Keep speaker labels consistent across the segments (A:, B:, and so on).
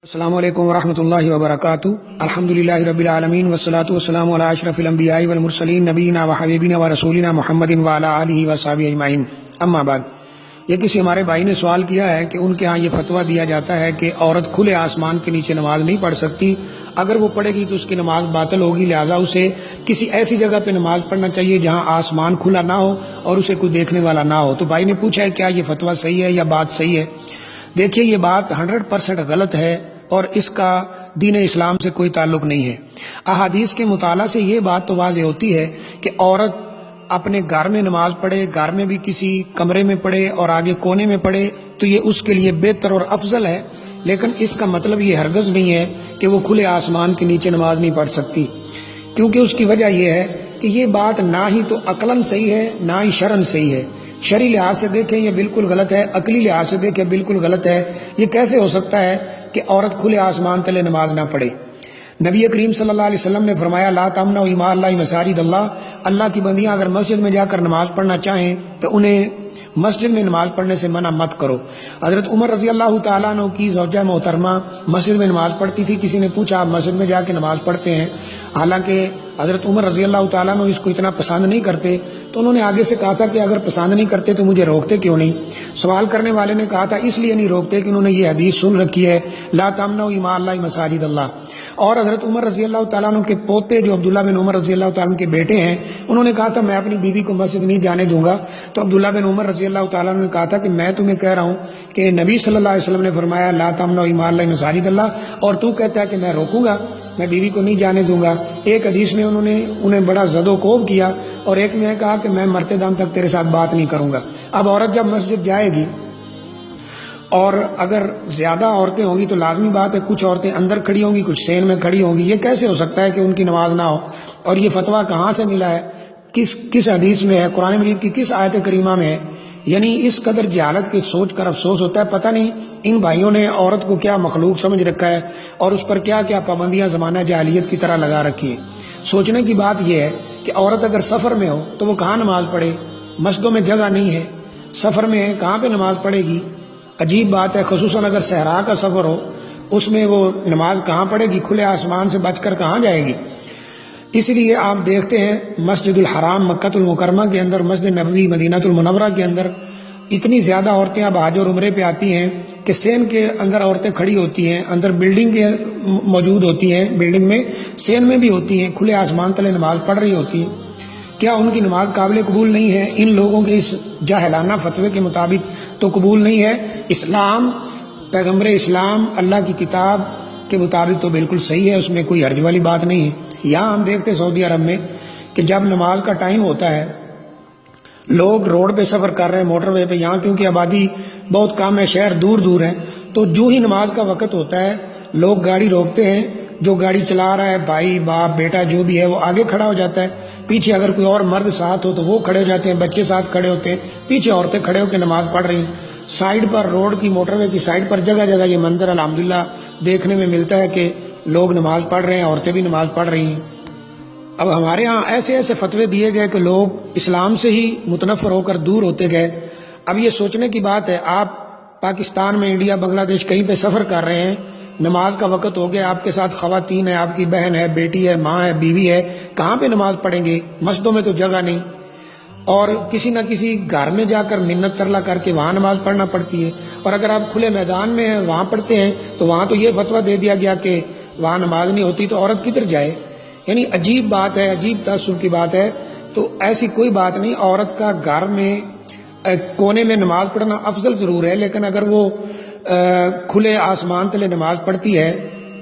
A: السلام علیکم ورحمۃ اللہ وبرکاتہ۔ الحمدللہ رب العالمین والصلاة والسلام علی اشرف الانبیاء والمرسلین نبینا و حبیبنا و رسولنا محمد وعلی آلہ وصحبہ اجمعین، اما بعد۔ یہ کسی ہمارے بھائی نے سوال کیا ہے کہ ان کے ہاں یہ فتویٰ دیا جاتا ہے کہ عورت کھلے آسمان کے نیچے نماز نہیں پڑھ سکتی، اگر وہ پڑھے گی تو اس کی نماز باطل ہوگی، لہٰذا اسے کسی ایسی جگہ پہ نماز پڑھنا چاہیے جہاں آسمان کھلا نہ ہو اور اسے کوئی دیکھنے والا نہ ہو۔ تو بھائی نے پوچھا ہے کیا یہ فتویٰ صحیح ہے یا بات صحیح ہے؟ دیکھیے، یہ بات 100% غلط ہے اور اس کا دین اسلام سے کوئی تعلق نہیں ہے۔ احادیث کے مطالعہ سے یہ بات تو واضح ہوتی ہے کہ عورت اپنے گھر میں نماز پڑھے، گھر میں بھی کسی کمرے میں پڑھے اور آگے کونے میں پڑھے تو یہ اس کے لیے بہتر اور افضل ہے، لیکن اس کا مطلب یہ ہرگز نہیں ہے کہ وہ کھلے آسمان کے نیچے نماز نہیں پڑھ سکتی، کیونکہ اس کی وجہ یہ ہے کہ یہ بات نہ ہی تو عقلاً صحیح ہے نہ ہی شرعاً صحیح ہے۔ شرعی لحاظ سے دیکھیں یہ بالکل غلط ہے، عقلی لحاظ سے دیکھیں بالکل غلط ہے۔ یہ کیسے ہو سکتا ہے کہ عورت کھلے آسمان تلے نماز نہ پڑھے؟ نبی کریم صلی اللہ علیہ وسلم نے فرمایا لا تمنعوا اماء اللہ مساجد اللہ، اللہ کی بندیاں اگر مسجد میں جا کر نماز پڑھنا چاہیں تو انہیں مسجد میں نماز پڑھنے سے منع مت کرو۔ حضرت عمر رضی اللہ تعالیٰ عنہ کی زوجہ محترمہ مسجد میں نماز پڑھتی تھی، کسی نے پوچھا آپ مسجد میں جا کے نماز پڑھتے ہیں؟ حالانکہ حضرت عمر رضی اللہ تعالیٰ عنہ اس کو اتنا پسند نہیں کرتے، تو انہوں نے آگے سے کہا تھا کہ اگر پسند نہیں کرتے تو مجھے روکتے کیوں نہیں؟ سوال کرنے والے نے کہا تھا اس لیے نہیں روکتے کہ انہوں نے یہ حدیث سن رکھی ہے لا تمنعوا اماء اللہ مساجد اللہ۔ اور حضرت عمر رضی اللہ تعالیٰ عنہ کے پوتے جو عبداللہ بن عمر رضی اللہ تعالیٰ عنہ کے بیٹے ہیں، انہوں نے کہا تھا میں اپنی بیوی کو مسجد نہیں جانے دوں گا، تو عبداللہ بن عمر رضی اللہ تعالیٰ عنہ نے کہا تھا کہ میں تمہیں کہہ رہا ہوں کہ نبی صلی اللہ علیہ وسلم نے فرمایا لا تمنعوا اماء اللہ مساجد اللہ، اور تو کہتا ہے کہ میں روکوں گا، میں بیوی کو نہیں جانے دوں گا۔ ایک حدیث میں انہوں نے انہیں بڑا زد و کوب کیا اور ایک میں کہا کہ میں مرتے دم تک تیرے ساتھ بات نہیں کروں گا۔ اب عورت جب مسجد جائے گی اور اگر زیادہ عورتیں ہوں گی تو لازمی بات ہے کچھ عورتیں اندر کھڑی ہوں گی، کچھ سین میں کھڑی ہوں گی، یہ کیسے ہو سکتا ہے کہ ان کی نماز نہ ہو؟ اور یہ فتویٰ کہاں سے ملا ہے؟ کس حدیث میں ہے؟ قرآن مجید کی کس آیت کریمہ میں ہے؟ یعنی اس قدر جہالت کی سوچ کر افسوس ہوتا ہے۔ پتہ نہیں ان بھائیوں نے عورت کو کیا مخلوق سمجھ رکھا ہے اور اس پر کیا کیا پابندیاں زمانہ جاہلیت کی طرح لگا رکھی ہیں۔ سوچنے کی بات یہ ہے کہ عورت اگر سفر میں ہو تو وہ کہاں نماز پڑھے؟ مسجدوں میں جگہ نہیں ہے، سفر میں ہے، کہاں پہ نماز پڑھے گی؟ عجیب بات ہے، خصوصاً اگر صحرا کا سفر ہو اس میں وہ نماز کہاں پڑھے گی؟ کھلے آسمان سے بچ کر کہاں جائے گی؟ اس لیے آپ دیکھتے ہیں مسجد الحرام مکہ المکرمہ کے اندر، مسجد نبوی مدینہ المنورہ کے اندر اتنی زیادہ عورتیں اب حج اور عمرے پہ آتی ہیں کہ سین کے اندر عورتیں کھڑی ہوتی ہیں، اندر بلڈنگ کے موجود ہوتی ہیں، بلڈنگ میں سین میں بھی ہوتی ہیں، کھلے آسمان تلے نماز پڑھ رہی ہوتی ہیں۔ کیا ان کی نماز قابل قبول نہیں ہے؟ ان لوگوں کے اس جاہلانہ فتوے کے مطابق تو قبول نہیں ہے۔ اسلام، پیغمبر اسلام، اللہ کی کتاب کے مطابق تو بالکل صحیح ہے، اس میں کوئی حرج والی بات نہیں ہے۔ یہاں ہم دیکھتے سعودی عرب میں کہ جب نماز کا ٹائم ہوتا ہے لوگ روڈ پہ سفر کر رہے ہیں، موٹر وے پہ، یہاں کیونکہ آبادی بہت کم ہے، شہر دور دور ہیں، تو جو ہی نماز کا وقت ہوتا ہے لوگ گاڑی روکتے ہیں، جو گاڑی چلا رہا ہے بھائی باپ بیٹا جو بھی ہے وہ آگے کھڑا ہو جاتا ہے، پیچھے اگر کوئی اور مرد ساتھ ہو تو وہ کھڑے ہو جاتے ہیں، بچے ساتھ کھڑے ہوتے ہیں، پیچھے عورتیں کھڑے ہو کے نماز پڑھ رہی ہیں۔ سائڈ پر روڈ کی موٹر وے کی سائڈ پر جگہ جگہ یہ منظر الحمدللہ دیکھنے میں ملتا ہے کہ لوگ نماز پڑھ رہے ہیں، عورتیں بھی نماز پڑھ رہی ہیں۔ اب ہمارے ہاں ایسے ایسے فتوے دیے گئے کہ لوگ اسلام سے ہی متنفر ہو کر دور ہوتے گئے۔ اب یہ سوچنے کی بات ہے، آپ پاکستان میں، انڈیا، بنگلہ دیش کہیں پہ سفر کر رہے ہیں، نماز کا وقت ہو گیا، آپ کے ساتھ خواتین ہیں، آپ کی بہن ہے، بیٹی ہے، ماں ہے، بیوی ہے، کہاں پہ نماز پڑھیں گے؟ مسجدوں میں تو جگہ نہیں، اور کسی نہ کسی گھر میں جا کر منت ترلا کر کے وہاں نماز پڑھنا پڑتی ہے۔ اور اگر آپ کھلے میدان میں ہیں وہاں پڑھتے ہیں تو وہاں تو یہ فتویٰ دے دیا گیا کہ وہاں نماز نہیں ہوتی، تو عورت کدھر جائے؟ یعنی عجیب بات ہے، عجیب تعصب کی بات ہے۔ تو ایسی کوئی بات نہیں، عورت کا گھر میں کونے میں نماز پڑھنا افضل ضرور ہے، لیکن اگر وہ کھلے آسمان تلے نماز پڑھتی ہے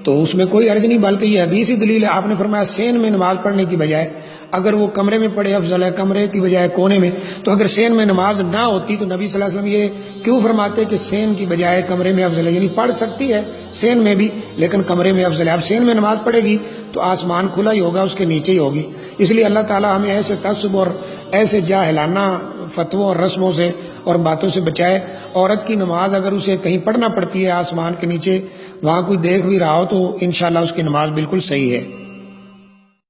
A: تو اس میں کوئی حرج نہیں، بلکہ یہ حدیثی دلیل ہے۔ آپ نے فرمایا سین میں نماز پڑھنے کی بجائے اگر وہ کمرے میں پڑھے افضل ہے، کمرے کی بجائے کونے میں، تو اگر سین میں نماز نہ ہوتی تو نبی صلی اللہ علیہ وسلم یہ کیوں فرماتے کہ سین کی بجائے کمرے میں افضل ہے؟ یعنی پڑھ سکتی ہے سین میں بھی لیکن کمرے میں افضل ہے۔ اب سین میں نماز پڑھے گی تو آسمان کھلا ہی ہوگا، اس کے نیچے ہی ہوگی۔ اس لیے اللہ تعالیٰ ہمیں ایسے تعصب اور ایسے جاہلانہ فتووں اور رسموں سے اور باتوں سے بچائے۔ عورت کی نماز اگر اسے کہیں پڑھنا پڑتی ہے آسمان کے نیچے، وہاں کوئی دیکھ بھی رہا ہو تو انشاءاللہ اس کی نماز بالکل صحیح ہے۔